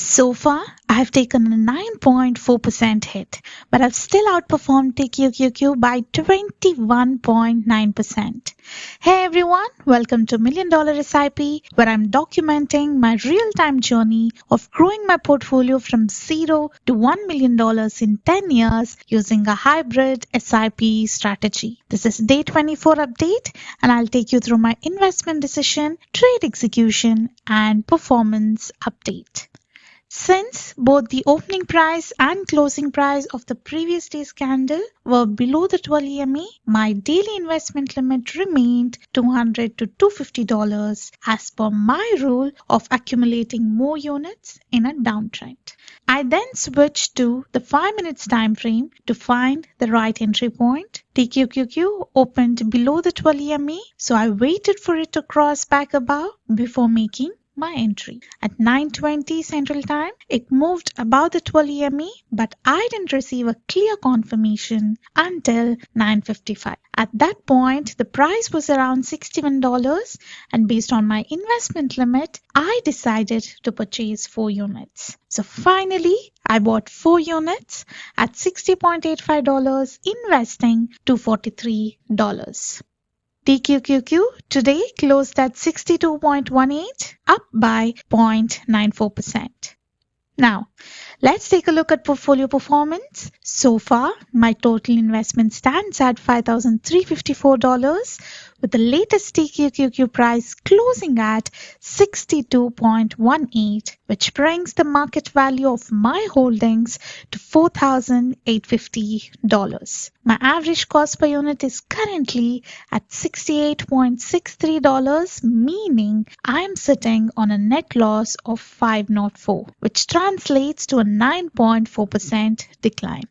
So far, I have taken a 9.4% hit, but I've still outperformed TQQQ by 21.9%. Hey everyone, welcome to $1 Million SIP, where I'm documenting my real-time journey of growing my portfolio from $0 to $1 million in 10 years using a hybrid SIP strategy. This is day 24 update, and I'll take you through my investment decision, trade execution, and performance update. Since both the opening price and closing price of the previous day's candle were below the 12 EMA, my daily investment limit remained $200 to $250 as per my rule of accumulating more units in a downtrend. I then switched to the 5 minutes time frame to find the right entry point. TQQQ opened below the 12 EMA, so I waited for it to cross back above before making my entry. At 9:20 Central Time, it moved above the 12 EMA, but I didn't receive a clear confirmation until 9:55. At that point, the price was around $61, and based on my investment limit, I decided to purchase 4 units. So finally, I bought 4 units at $60.85, investing $243. TQQQ today closed at 62.18, up by 0.94%. Now, let's take a look at portfolio performance. So far, my total investment stands at $5,354, with the latest TQQQ price closing at 62.18, which brings the market value of my holdings to $4,850. My average cost per unit is currently at $68.63, meaning I am sitting on a net loss of $504, which translates to a 9.4% decline.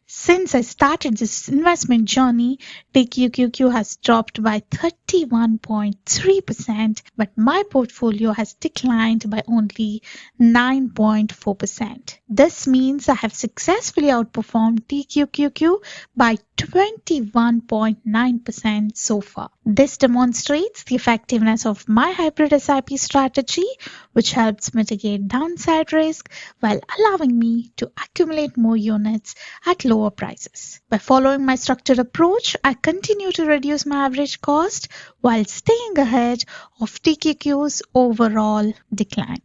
Since I started this investment journey, TQQQ has dropped by 31.3%, but my portfolio has declined by only 9.4%. This means I have successfully outperformed TQQQ by 21.9% so far. This demonstrates the effectiveness of my hybrid SIP strategy, which helps mitigate downside risk while allowing me to accumulate more units at lower prices. By following my structured approach, I continue to reduce my average cost while staying ahead of TQQ's overall decline.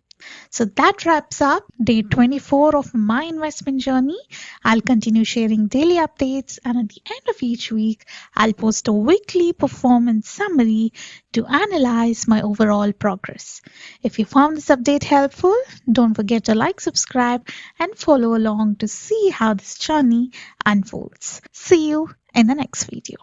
So that wraps up day 24 of my investment journey. I'll continue sharing daily updates, and at the end of each week, I'll post a weekly performance summary to analyze my overall progress. If you found this update helpful, don't forget to like, subscribe, and follow along to see how this journey unfolds. See you in the next video.